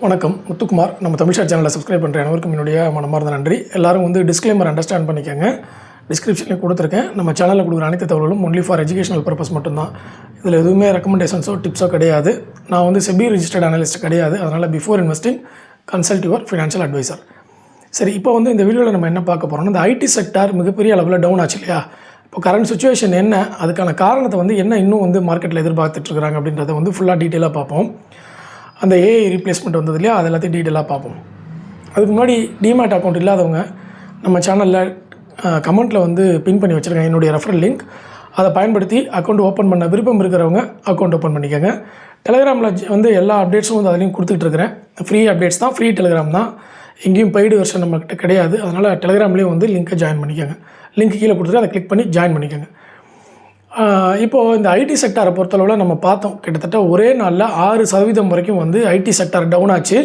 வணக்கம், முத்துக்குமார். நம்ம தமிழ்ஷாட் சேனலில் சப்ஸ்கிரைப் பண்ணுற அனைவருக்கும் என்னுடைய மனமார்ந்த நன்றி. எல்லோரும் டிஸ்க்ளைமர் அண்டர்ஸ்டாண்ட் பண்ணிக்கோங்க. டிஸ்கிரிப்ஷனில் கொடுத்துருக்கேன். நம்ம சேனலில் கொடுக்குற அனைத்து தகவல்களும் ஒன்லி ஃபார் எஜுகேஷனல் பர்பஸ் மட்டும்தான். இதில் எதுவுமே ரெக்கமெண்டேஷன்ஸோ டிப்ஸோ கிடையாது. நான் செபி ரிஜிஸ்டர்ட் அனலிஸ்ட் கிடையாது. அதனால் before investing consult your financial advisor. சரி, இப்போ இந்த வீடியோவில் நம்ம என்ன பார்க்க போகிறோம்னா, இந்த ஐடி செக்டார் மிகப்பெரிய அளவில் டவுன் ஆச்சு இல்லையா? இப்போ கரண்ட் சுச்சுவேஷன் என்ன, அதுக்கான காரணத்தை என்ன இன்னும் மார்க்கெட்டில் எதிர்பார்த்துட்ருக்குறாங்க அப்படின்றத ஃபுல்லாக டீட்டெயிலாக பார்ப்போம். அந்த ஏஐ ரீப்ளேஸ்மெண்ட் வந்தது இல்லையா, அது எல்லாத்தையும் டீட்டெயிலாக பார்ப்போம். அதுக்கு முன்னாடி டிமேட் அக்கௌண்ட் இல்லாதவங்க நம்ம சேனலில் கமெண்ட்டில் பின் பண்ணி வச்சுருக்கேன் என்னுடைய ரெஃபரல் லிங்க். அதை பயன்படுத்தி அக்கௌண்ட் ஓப்பன் பண்ண விருப்பம் இருக்கிறவங்க அக்கௌண்ட் ஓப்பன் பண்ணிக்கோங்க. டெலிகிராமில் எல்லா அப்டேட்ஸும் அதுலேயும் கொடுத்துட்ருக்குறேன். ஃப்ரீ அப்டேட்ஸ் தான், ஃப்ரீ டெலிகிராம் தான். எங்கேயும் பெய்டு வெர்ஷன் நம்மக்கிட்ட கிடையாது. அதனால் டெலிகிராம்லேயும் லிங்க்கை ஜாயின் பண்ணிக்கோங்க. லிங்க் கீழே கொடுத்துட்டு அதை கிளிக் பண்ணி ஜாயின் பண்ணிக்கோங்க. இப்போது இந்த ஐடி செக்டாரை பொறுத்தளவில் நம்ம பார்த்தோம், கிட்டத்தட்ட ஒரே நாளில் 6% வரைக்கும் ஐடி செக்டார் டவுன் ஆச்சு.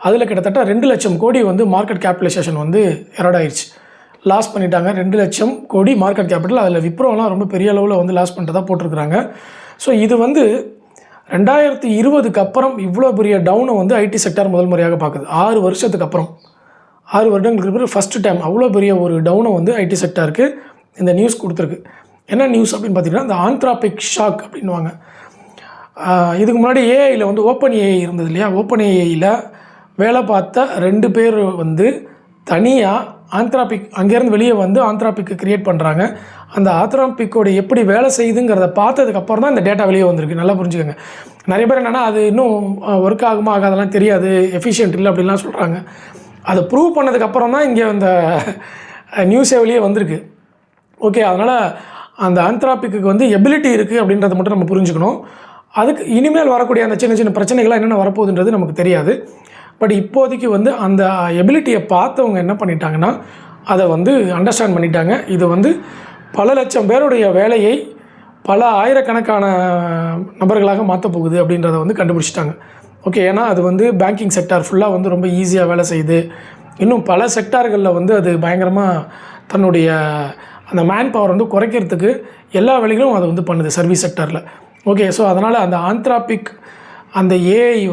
அதில் கிட்டத்தட்ட 2 லட்சம் கோடி மார்க்கெட் கேபிட்டலைசேஷன் எரட் ஆயிடுச்சு. லாஸ் பண்ணிட்டாங்க 2 லட்சம் கோடி மார்க்கெட் கேபிட்டல். அதில் விப்ரோலாம் ரொம்ப பெரிய அளவில் லாஸ் பண்ணுறதா போட்டிருக்கிறாங்க. ஸோ இது 2020க்கு அப்புறம் இவ்வளோ பெரிய டவுனை ஐடி செக்டார் முதல் முறையாக பார்க்குது. 6 வருஷத்துக்கு அப்புறம், 6 வருடங்களுக்கு பிறகு ஃபஸ்ட்டு டைம் அவ்வளோ பெரிய ஒரு டவுனை ஐடி செக்டாருக்கு இந்த நியூஸ் கொடுத்துருக்கு. என்ன நியூஸ் அப்படின்னு பார்த்தீங்கன்னா, இந்த ஆந்த்ராபிக் ஷாக் அப்படின்வாங்க. இதுக்கு முன்னாடி ஏஐயில் ஓப்பன் ஏஐ இருந்தது இல்லையா? ஓப்பன் ஏஐயில் வேலை பார்த்த 2 பேர் தனியாக ஆந்த்ராபிக் அங்கேருந்து வெளியே ஆந்த்ராபிக்கு க்ரியேட் பண்ணுறாங்க. அந்த ஆந்த்ராபிக்கோட எப்படி வேலை செய்யுதுங்கிறத பார்த்ததுக்கப்புறம் தான் இந்த டேட்டா வெளியே வந்திருக்கு. நல்லா புரிஞ்சுக்கோங்க. நிறைய பேர் என்னென்னா, அது இன்னும் ஒர்க் ஆகுமா ஆகாதெல்லாம் தெரியாது, எஃபிஷியன்ட் இல்லை அப்படின்லாம் சொல்கிறாங்க. அதை ப்ரூவ் பண்ணதுக்கப்புறம் தான் இங்கே அந்த நியூஸே வெளியே வந்திருக்கு. ஓகே, அதனால் அந்த ஆந்த்ராபிக்கு எபிலிட்டி இருக்குது அப்படின்றத மட்டும் நம்ம புரிஞ்சுக்கணும். அதுக்கு இனிமேல் வரக்கூடிய அந்த சின்ன சின்ன பிரச்சனைகள்லாம் என்னென்ன வரப்போகுதுன்றது நமக்கு தெரியாது. பட் இப்போதைக்கு அந்த எபிலிட்டியை பார்த்தவங்க என்ன பண்ணிட்டாங்கன்னா, அதை அண்டர்ஸ்டாண்ட் பண்ணிட்டாங்க. இது பல லட்சம் பேருடைய வேலையை பல ஆயிரக்கணக்கான நபர்களாக மாற்ற போகுது அப்படின்றத கண்டுபிடிச்சிட்டாங்க. ஓகே, ஏன்னா அது பேங்கிங் செக்டார் ஃபுல்லாக ரொம்ப ஈஸியாக வேலை செய்யுது. இன்னும் பல செக்டார்களில் அது பயங்கரமாக தன்னுடைய அந்த மேன் பவர் குறைக்கிறதுக்கு எல்லா வேலைகளும் அதை பண்ணுது சர்வீஸ் செக்டாரில். ஓகே, ஸோ அதனால் அந்த ஆந்த்ராபிக் அந்த ஏஐ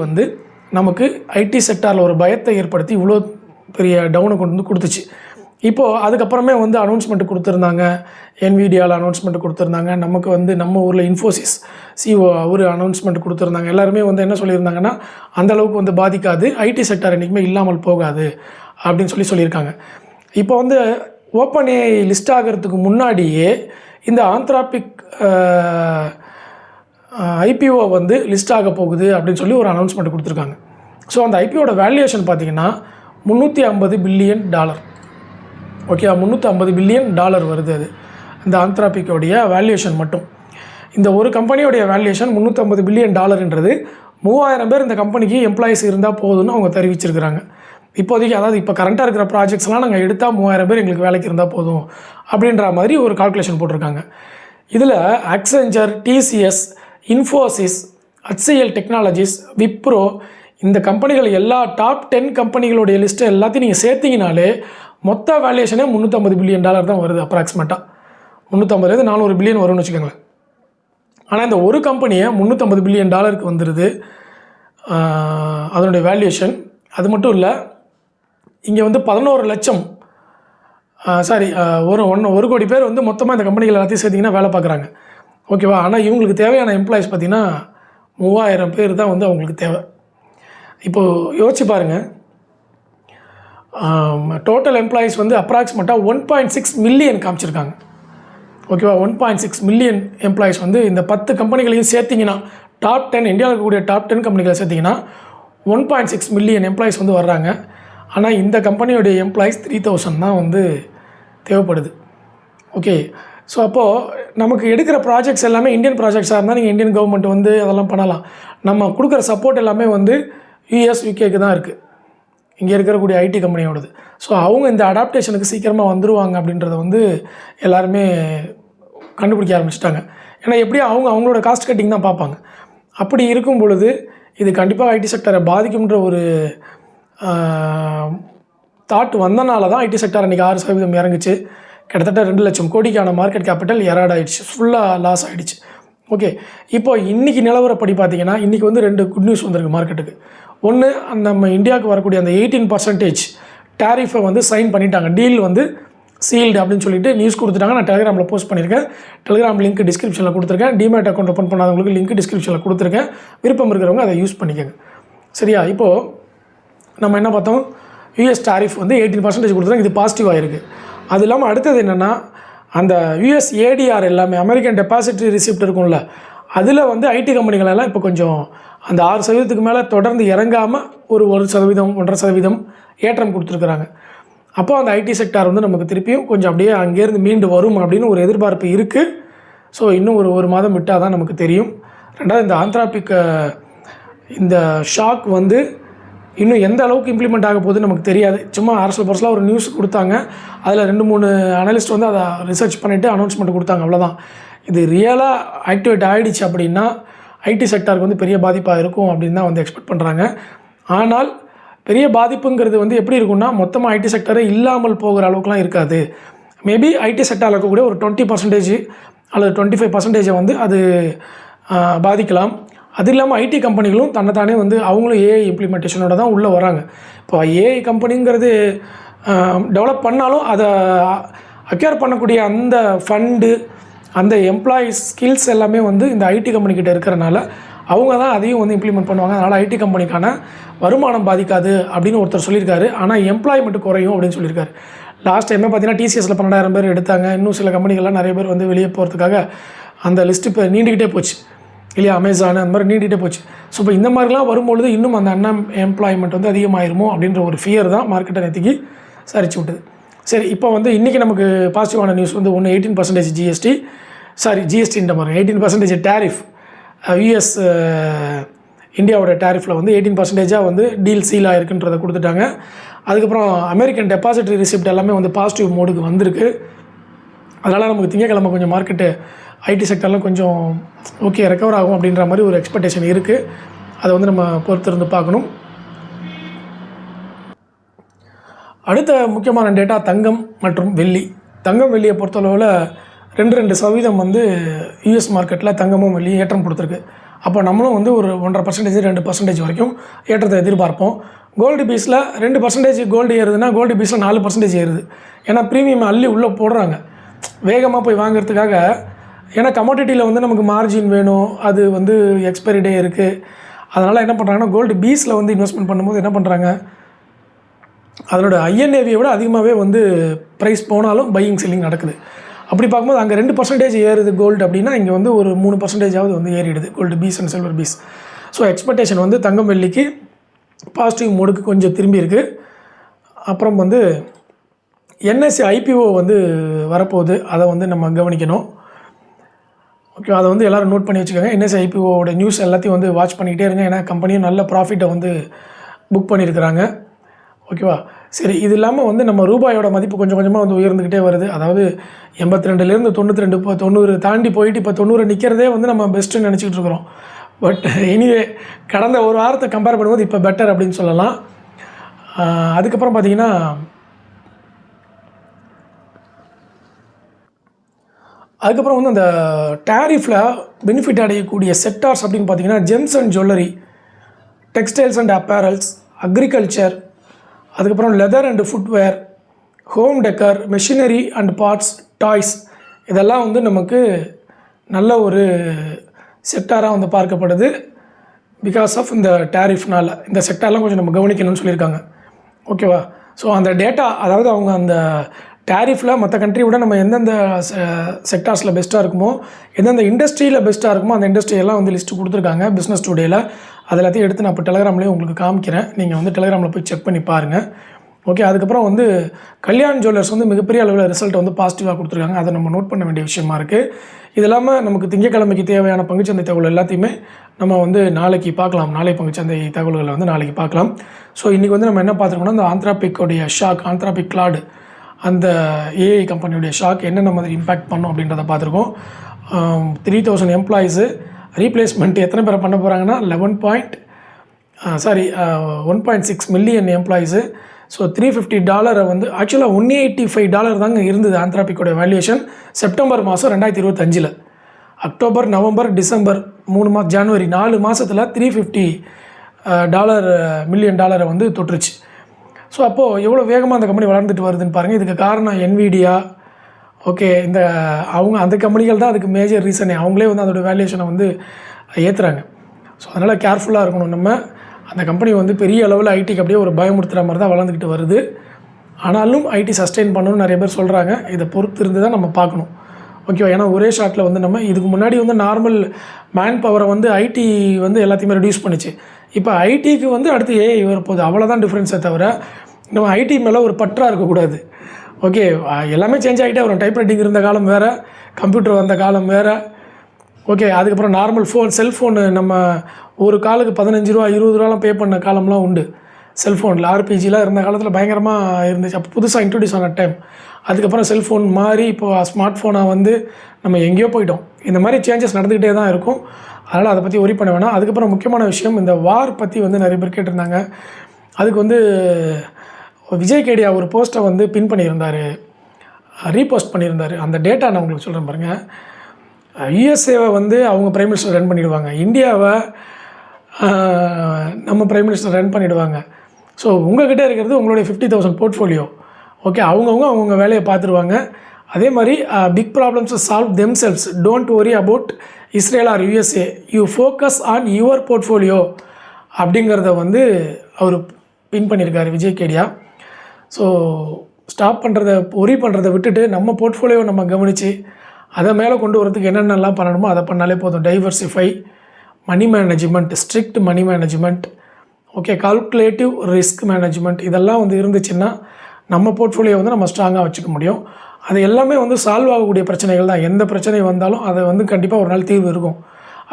நமக்கு ஐடி செக்டாரில் ஒரு பயத்தை ஏற்படுத்தி இவ்வளோ பெரிய டவுனை கொடுத்துச்சு. இப்போது அதுக்கப்புறமே அனௌன்ஸ்மெண்ட் கொடுத்துருந்தாங்க. என்விடியாவில் அனௌன்ஸ்மெண்ட் கொடுத்துருந்தாங்க. நமக்கு நம்ம ஊரில் இன்ஃபோசிஸ் சிஓ அவர் அனௌன்ஸ்மெண்ட் கொடுத்துருந்தாங்க. எல்லாருமே என்ன சொல்லியிருந்தாங்கன்னா, அந்தளவுக்கு பாதிக்காது, ஐடி செக்டார் என்றைக்குமே இல்லாமல் போகாது அப்படின்னு சொல்லியிருக்காங்க. இப்போ ஓப்பன் ஏஐ லிஸ்ட் ஆகிறதுக்கு முன்னாடியே இந்த ஆந்த்ராபிக் ஐபிஓ லிஸ்ட் ஆக போகுது அப்படின்னு ஒரு அனௌன்ஸ்மெண்ட் கொடுத்துருக்காங்க. ஸோ அந்த ஐபிஓட வேல்யூவேஷன் பார்த்திங்கன்னா $350 பில்லியன். ஓகே, $350 பில்லியன் வருது. அது இந்த ஆந்த்ராபிக்கோடைய வேல்யூவேஷன் மட்டும். இந்த ஒரு கம்பெனியோடைய வேல்யூவேஷன் $350 பில்லியன். 3000 பேர் இந்த கம்பெனிக்கு எம்ப்ளாயிஸ் இருந்தால் போதும்னு அவங்க தெரிவிச்சிருக்கிறாங்க. இப்போதைக்கு, அதாவது இப்போ கரண்ட்டாக இருக்கிற ப்ராஜெக்ட்ஸ்லாம் நாங்கள் எடுத்தால் 3000 பேர் எங்களுக்கு வேலைக்கு இருந்தால் போதும் அப்படின்ற மாதிரி ஒரு கால்குலேஷன் போட்டிருக்காங்க. இதில் Accenture, TCS, Infosys, HCL technologies, Wipro, இந்த கம்பெனிகள் எல்லா டாப் 10 கம்பெனிகளுடைய லிஸ்ட்டு எல்லாத்தையும் நீங்கள் சேர்த்திங்கனாலே மொத்த வேல்யூஷனே $350 பில்லியன் தான் வருது. அப்ராக்சிமேட்டாக 350-400 பில்லியன் வரும்னு வச்சுக்கோங்களேன். ஆனால் இந்த ஒரு கம்பெனியை $350 பில்லியன் வந்துடுது அதனுடைய வேல்யூஷன். அது மட்டும் இல்லை, இங்கே 11 லட்சம் ஒரு கோடி பேர் மொத்தமாக இந்த கம்பெனிகள் எல்லாத்தையும் சேர்த்திங்கன்னா வேலை பார்க்குறாங்க. ஓகேவா? ஆனால் இவங்களுக்கு தேவையான எம்ப்ளாயிஸ் பார்த்திங்கன்னா 3000 பேர் தான் அவங்களுக்கு தேவை. இப்போது யோசிச்சு பாருங்கள், டோட்டல் எம்ப்ளாயிஸ் அப்ராக்சிமேட்டாக 1.6 மில்லியன் காமிச்சிருக்காங்க. ஓகேவா? 1.6 மில்லியன் எம்ப்ளாயிஸ் இந்த 10 கம்பெனிகளையும் சேர்த்திங்கன்னா, டாப் 10 இந்தியாவில் இருக்கக்கூடிய டாப் 10 கம்பெனிகளை சேர்த்திங்கன்னா 1.6 மில்லியன் எம்ப்ளாயிஸ் வர்றாங்க. ஆனால் இந்த கம்பெனியோடைய எம்ப்ளாயிஸ் 3000 தான் தேவைப்படுது. ஓகே, ஸோ அப்போது நமக்கு எடுக்கிற ப்ராஜெக்ட்ஸ் எல்லாமே இந்தியன் ப்ராஜெக்ட்ஸாக இருந்தால் நீங்கள் இந்தியன் கவர்மெண்ட் அதெல்லாம் பண்ணலாம். நம்ம கொடுக்குற சப்போர்ட் எல்லாமே யூஎஸ், யூகேக்கு தான் இருக்குது, இங்கே இருக்கக்கூடிய ஐடி கம்பெனியோடது. ஸோ அவங்க இந்த அடாப்டேஷனுக்கு சீக்கிரமாக வந்துடுவாங்க அப்படின்றத எல்லாருமே கண்டுபிடிக்க ஆரம்பிச்சிட்டாங்க. ஏன்னா எப்படியும் அவங்களோட காஸ்ட் கட்டிங் தான் பார்ப்பாங்க. அப்படி இருக்கும் பொழுது இது கண்டிப்பாக ஐடி செக்டரை பாதிக்கும்ன்ற ஒரு தாட் வந்தனால தான் ஐடி செக்டார் அன்றைக்கி 6% இறங்குச்சு. கிட்டத்தட்ட 2 லட்சம் கோடிக்கான மார்க்கெட் கேபிட்டல் எராட் ஆகிடுச்சு, ஃபுல்லாக லாஸ் ஆகிடுச்சு. ஓகே, இப்போ இன்றைக்கி நிலவரப்படி பார்த்திங்கன்னா, இன்றைக்கி 2 குட் நியூஸ் வந்திருக்கு மார்க்கெட்டுக்கு. ஒன்று நம்ம இந்தியாவுக்கு வரக்கூடிய அந்த 18% டேரிஃபை வந்து சைன் பண்ணிட்டாங்க, டீல் வந்து சீல்டு அப்படின்னு சொல்லிட்டு நியூஸ் கொடுத்துட்டாங்க. நான் டெலிகிராமில் போஸ்ட் பண்ணியிருக்கேன், டெலிகிராம் லிங்க் டிஸ்கிரிப்ஷனில் கொடுத்துருக்கேன். டிமேட் அக்கௌண்ட் ஓப்பன் பண்ணாதவங்களுக்கு லிங்க் டிஸ்கிரிப்ஷனில் கொடுத்துருக்கேன், விருப்பம் இருக்கிறவங்க அதை யூஸ் பண்ணிக்கோங்க. சரியா? இப்போது நம்ம என்ன பார்த்தோம், யூஎஸ் டாரிஃப் வந்து 18% கொடுத்துருக்காங்க, இது பாசிட்டிவாக இருக்குது. அது இல்லாமல் அடுத்தது என்னென்னா, அந்த யூஎஸ் ஏடிஆர் எல்லாமே அமெரிக்கன் டெபாசிட்ரி ரிசிப்ட் இருக்கும்ல, அதில் வந்து ஐடி கம்பெனிகளெல்லாம் இப்போ கொஞ்சம் அந்த 6% மேலே தொடர்ந்து இறங்காமல் ஒரு 1%, 1.5% ஏற்றம் கொடுத்துருக்குறாங்க. அப்போ அந்த ஐடி செக்டார் வந்து நமக்கு திருப்பியும் கொஞ்சம் அப்படியே அங்கேருந்து மீண்டு வரும் அப்படின்னு ஒரு எதிர்பார்ப்பு இருக்குது. ஸோ இன்னும் ஒரு மாதம் விட்டால் தான் நமக்கு தெரியும். ரெண்டாவது, இந்த ஆந்த்ராபிக் இந்த ஷாக் வந்து இன்னும் எந்த அளவுக்கு இம்ப்ளிமெண்ட் ஆக போகுதுன்னு நமக்கு தெரியாது. சும்மா அரசல் பரசலாக ஒரு நியூஸ் கொடுத்தாங்க, அதில் 2-3 அனலிஸ்ட் வந்து அதை ரிசர்ச் பண்ணிவிட்டு அனௌன்ஸ்மெண்ட் கொடுத்தாங்க, அவ்வளோதான். இது ரியலாக ஆக்டிவேட் ஆகிடுச்சு அப்படின்னா ஐடி செக்டாருக்கு வந்து பெரிய பாதிப்பாக இருக்கும் அப்படின்னு தான் வந்து எக்ஸ்பெக்ட் பண்ணுறாங்க. ஆனால் பெரிய பாதிப்புங்கிறது வந்து எப்படி இருக்குன்னா, மொத்தமாக ஐடி செக்டரே இல்லாமல் போகிற அளவுக்குலாம் இருக்காது. மேபி ஐடி செக்டாரில் இருக்கக்கூடிய ஒரு 20% அல்லது 25% வந்து அது பாதிக்கலாம். அது இல்லாமல் ஐடி கம்பெனிகளும் தன்னைத்தானே வந்து அவங்களும் ஏஐ இம்ப்ளிமெண்டேஷனோட தான் உள்ளே வராங்க. இப்போ ஏஐ கம்பெனிங்கிறது டெவலப் பண்ணாலும் அதை அக்யூர் பண்ணக்கூடிய அந்த ஃபண்டு, அந்த எம்ப்ளாயீஸ் ஸ்கில்ஸ் எல்லாமே வந்து இந்த ஐடி கம்பெனிக்கிட்ட இருக்கிறனால அவங்க தான் அதையும் வந்து இம்ப்ளிமெண்ட் பண்ணுவாங்க. அதனால் ஐடி கம்பெனிக்கான வருமானம் பாதிக்காது அப்படின்னு ஒருத்தர் சொல்லியிருக்காரு. ஆனால் எம்ப்ளாய்மெண்ட் குறையும் அப்படின்னு சொல்லியிருக்காரு. லாஸ்ட் டைமே பார்த்தீங்கன்னா டிசிஎஸில் 12,000 பேர் எடுத்தாங்க. இன்னும் சில கம்பெனிகள்லாம் நிறைய பேர் வந்து வெளியே போகிறதுக்காக அந்த லிஸ்ட்டு இப்போ நீண்டுக்கிட்டே போச்சு இல்லையா, அமேசான் அந்த மாதிரி நீண்டிகிட்டே போச்சு. ஸோ இப்போ இந்த மாதிரிலாம் வரும்பொழுது இன்னும் அந்த எம்ப்ளாய்மெண்ட் வந்து அதிகமாயிருமோ அப்படின்ற ஒரு ஃபியர் தான் மார்க்கெட்டை நேற்றுக்கு சரிச்சு விட்டுது. சரி, இப்போ வந்து இன்றைக்கி நமக்கு பாசிட்டிவான நியூஸ் வந்து 18% ஜிஎஸ்டி, ஜிஎஸ்டின்ற மாதிரி 18% டேரிஃப், யூஎஸ் இந்தியாவோட டேரிஃபில் வந்து 18% வந்து டீல் சீல் ஆகிருக்குன்றதை கொடுத்துட்டாங்க. அதுக்கப்புறம் அமெரிக்கன் டெபாசிட்ரி ரிசிப்ட் எல்லாமே வந்து பாசிட்டிவ் மோடுக்கு வந்திருக்கு. அதனால் நமக்கு திங்கக்கிழமை கொஞ்சம் மார்க்கெட்டு ஐடி செக்டர்லாம் கொஞ்சம் ஓகே ரெக்கவர் ஆகும் அப்படின்ற மாதிரி ஒரு எக்ஸ்பெக்டேஷன் இருக்குது. அதை வந்து நம்ம பொறுத்திருந்து பார்க்கணும். அடுத்த முக்கியமான டேட்டா தங்கம் மற்றும் வெள்ளி. தங்கம் வெள்ளியை பொறுத்தளவில் 2% வந்து யூஎஸ் மார்க்கெட்டில் தங்கமும் வெள்ளியும் ஏற்றம் கொடுத்துருக்கு. அப்போ நம்மளும் வந்து ஒரு 1.5%, 2% வரைக்கும் ஏற்றத்தை எதிர்பார்ப்போம். கோல்டு பீஸில் 2% கோல்டு ஏறுதுன்னா கோல்டு பீஸில் 4% ஏறுது. ஏன்னா ப்ரீமியம் அள்ளி உள்ளே போடுறாங்க வேகமாக போய் வாங்கிறதுக்காக. ஏன்னா கமோடிட்டியில் வந்து நமக்கு மார்ஜின் வேணும், அது வந்து எக்ஸ்பைரி டே இருக்குது. அதனால் என்ன பண்ணுறாங்கன்னா கோல்டு பீஸில் வந்து இன்வெஸ்ட்மெண்ட் பண்ணும்போது என்ன பண்ணுறாங்க, அதனோட ஐஎன்ஏவியை விட அதிகமாகவே வந்து ப்ரைஸ் போனாலும் பையிங் செல்லிங் நடக்குது. அப்படி பார்க்கும்போது அங்கே 2% ஏறுது கோல்டு அப்படின்னா இங்கே வந்து ஒரு 3% வந்து ஏறிடுது gold fees and silver fees. So expectation வந்து தங்கம் வெள்ளிக்கு பாசிட்டிவ் மோடுக்கு கொஞ்சம் திரும்பி இருக்குது. அப்புறம் வந்து என்எஸ்சி ஐபிஓ வந்து வரப்போகுது, அதை வந்து நம்ம கவனிக்கணும். ஓகே, அதை வந்து எல்லோரும் நோட் பண்ணி வச்சுக்கோங்க. என்எஸ்சி ஐபிஓவோட நியூஸ் எல்லாத்தையும் வந்து வாட்ச் பண்ணிக்கிட்டே இருங்க. ஏன்னா கம்பெனியும் நல்ல ப்ராஃபிட்டை வந்து புக் பண்ணியிருக்கிறாங்க. ஓகேவா? சரி, இது இல்லாமல் வந்து நம்ம ரூபாயோட மதிப்பு கொஞ்சம் கொஞ்சமாக வந்து உயர்ந்துக்கிட்டே வருது. அதாவது 82லேருந்து 92, இப்போ 90 தாண்டி போயிட்டு இப்போ 90 நிற்கிறதே வந்து நம்ம பெஸ்ட்டுன்னு நினச்சிக்கிட்டு இருக்கிறோம். பட் எனிவே கடந்த ஒரு வாரத்தை கம்பேர் பண்ணும்போது இப்போ பெட்டர் அப்படின்னு சொல்லலாம். அதுக்கப்புறம் பார்த்திங்கன்னா அதுக்கப்புறம் வந்து அந்த டேரிஃபில் பெனிஃபிட் அடையக்கூடிய செக்டார்ஸ் அப்படின்னு பார்த்திங்கன்னா gems and jewellery, textiles and apparels, agriculture, அதுக்கப்புறம் leather and footwear, home decor, machinery and parts, toys, இதெல்லாம் வந்து நமக்கு நல்ல ஒரு செக்டாராக வந்து பார்க்கப்படுது. பிகாஸ் ஆஃப் இந்த டேரிஃப்னால் இந்த செக்டார்லாம் கொஞ்சம் நம்ம கவனிக்கணும்னு சொல்லியிருக்காங்க. ஓகேவா? ஸோ அந்த டேட்டா, அதாவது அவங்க அந்த டேரிஃபில் மற்ற கண்ட்ரி விட நம்ம எந்தெந்த செக்டார்ஸில் பெஸ்ட்டாக இருக்குமோ, எந்தெந்த இண்டஸ்ட்ரியில் பெஸ்ட்டாக இருக்குமோ அந்த இண்டஸ்ட்ரியெல்லாம் வந்து லிஸ்ட்டு கொடுத்துருக்காங்க பிஸ்னஸ் டுடேயில். அது எல்லாத்தையும் எடுத்து நான் இப்போ டெலிகிராம்லேயே உங்களுக்கு காமிக்கிறேன், நீங்கள் வந்து டெலிகிராமில் போய் செக் பண்ணி பாருங்கள். ஓகே, அதுக்கப்புறம் வந்து கல்யாண் ஜுவல்லர்ஸ் வந்து மிகப்பெரிய அளவில் ரிசல்ட் வந்து பாசிட்டிவாக கொடுத்துருக்காங்க. அதை நம்ம நோட் பண்ண வேண்டிய விஷயமா இருக்குது. இது இல்லாமல் நமக்கு திங்கக்கிழமைக்கு தேவையான பங்குச்சந்தை தகவல் எல்லாத்தையுமே நம்ம வந்து நாளைக்கு பார்க்கலாம். நாளை பங்குச்சந்தை தகவல்களை வந்து நாளைக்கு பார்க்கலாம். ஸோ இன்றைக்கி வந்து நம்ம என்ன பார்த்துருக்கோம்னா, அந்த ஆந்த்ராபிக்கோடைய ஷாக், ஆந்த்ராபிக் கிளாட், அந்த ஏஐ கம்பெனியுடைய ஷாக் என்னென்ன மாதிரி இம்பேக்ட் பண்ணும் அப்படின்றத பார்த்துருக்கோம். 3000 எம்ப்ளாயீஸு ரீப்ளேஸ்மெண்ட் எத்தனை பேரை பண்ண போகிறாங்கன்னா $1.6 மில்லியன் எம்ப்ளாயீஸு. ஸோ $350 வந்து ஆக்சுவலாக $185 தாங்க இருந்தது ஆந்த்ராபிக்கோட வேல்யூவேஷன் செப்டம்பர் மாதம் 2025. அக்டோபர், நவம்பர், டிசம்பர் 3 மாதம், ஜனவரி 4 மாதத்தில் $350 டாலர் மில்லியன் டாலரை வந்து தொட்டுருச்சு. ஸோ அப்போது எவ்வளோ வேகமாக அந்த கம்பெனி வளர்ந்துட்டு வருதுன்னு பாருங்கள். இதுக்கு காரணம் NVIDIA. ஓகே, இந்த அந்த கம்பெனிகள் தான் அதுக்கு மேஜர் ரீசனே. அவங்களே வந்து அதோடய வேல்யூஷனை வந்து ஏற்றுறாங்க. ஸோ அதனால் கேர்ஃபுல்லாக இருக்கணும். நம்ம அந்த கம்பெனி வந்து பெரிய அளவில் ஐடிக்கு அப்படியே ஒரு பயமுறுத்துகிற மாதிரி தான் வளர்ந்துக்கிட்டு வருது. ஆனாலும் ஐடி சஸ்டெயின் பண்ணணும்னு நிறைய பேர் சொல்கிறாங்க. இதை பொறுத்து இருந்து தான் நம்ம பார்க்கணும். ஓகேவா? ஏன்னா ஒரே ஷாட்டில் வந்து நம்ம இதுக்கு முன்னாடி வந்து நார்மல் மேன் பவரை வந்து ஐடி வந்து எல்லாத்தையுமே ரெடியூஸ் பண்ணிச்சு. இப்போ ஐடிக்கு வந்து அடுத்து ஏஐ வரப்போகுது. அவ்வளோதான் டிஃப்ரென்ஸை தவிர நம்ம ஐடி மேலே ஒரு பற்றாக இருக்கக்கூடாது. ஓகே, எல்லாமே சேஞ்ச் ஆகிட்டே வரும். டைப்ரைட்டிங் இருந்த காலம் வேறு, கம்ப்யூட்டர் வந்த காலம் வேறு. ஓகே, அதுக்கப்புறம் நார்மல் செல்ஃபோனு நம்ம ஒரு காலுக்கு 15 ரூபா 20 ரூபாலாம் பே பண்ண காலம்லாம் உண்டு. செல்ஃபோனில் ஆர்பிஜிலாம் இருந்த காலத்தில் பயங்கரமாக இருந்துச்சு. அப்போ புதுசாக இன்ட்ரடியூஸ் ஆன டைம். அதுக்கப்புறம் செல்ஃபோன் மாறி இப்போது ஸ்மார்ட் ஃபோனாக வந்து நம்ம எங்கேயோ போயிட்டோம். இந்த மாதிரி சேஞ்சஸ் நடந்துக்கிட்டே தான் இருக்கும். அதனால் அதை பற்றி ஒரி பண்ண வேணாம். அதுக்கப்புறம் முக்கியமான விஷயம், இந்த வார் பற்றி வந்து நிறைய பேர் கேட்டிருந்தாங்க. அதுக்கு வந்து விஜய் கேடியா ஒரு போஸ்ட்டை வந்து பின் பண்ணியிருந்தார், ரீபோஸ்ட் பண்ணியிருந்தார். அந்த டேட்டா நான் உங்களுக்கு சொல்கிறேன் பாருங்கள். யுஎஸ்ஏவை வந்து அவங்க பிரைம் மினிஸ்டர் ரன் பண்ணிவிடுவாங்க, இந்தியாவை நம்ம பிரைம் மினிஸ்டர் ரன் பண்ணிவிடுவாங்க. ஸோ உங்கள்கிட்ட இருக்கிறது உங்களுடைய 50,000 போர்ட்ஃபோலியோ. ஓகே, அவங்கவுங்க வேலையை பார்த்துருவாங்க. அதே மாதிரி பிக் ப்ராப்ளம்ஸை solve themselves. Don't worry about Israel or USA, you focus on your portfolio அப்படிங்கிறத வந்து அவர் பின் பண்ணியிருக்காரு விஜய் கேடியா. ஸோ ஸ்டாப் பண்ணுறதை ஒரி பண்ணுறதை விட்டுட்டு நம்ம போர்ட்ஃபோலியோவை நம்ம கவனித்து அதை மேலே கொண்டு வரதுக்கு என்னென்னலாம் பண்ணணுமோ அதை பண்ணாலே போதும். Diversify, money management, strict money management, okay, calculative risk management, இதெல்லாம் வந்து இருந்துச்சுன்னா நம்ம போர்ட்ஃபோலியோ வந்து நம்ம ஸ்ட்ராங்காக வச்சுக்க முடியும். அது எல்லாமே வந்து சால்வ் ஆகக்கூடிய பிரச்சனைகள் தான். எந்த பிரச்சனை வந்தாலும் அதை வந்து கண்டிப்பாக ஒரு நாள் தீர்வு இருக்கும்.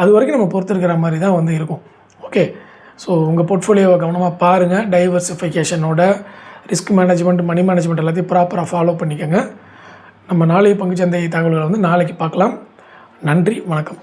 அது வரைக்கும் நம்ம பொறுத்திருக்கிற மாதிரி தான் வந்து இருக்கும். ஓகே, ஸோ உங்கள் போர்ட்ஃபோலியோவை கவனமாக பாருங்கள். டைவர்சிஃபிகேஷனோட ரிஸ்க் மேனேஜ்மெண்ட், மணி மேனேஜ்மெண்ட் எல்லாத்தையும் ப்ராப்பராக ஃபாலோ பண்ணிக்கோங்க. நம்ம நாளைய பங்குச்சந்தை தகவல்களை வந்து நாளைக்கு பார்க்கலாம். நன்றி, வணக்கம்.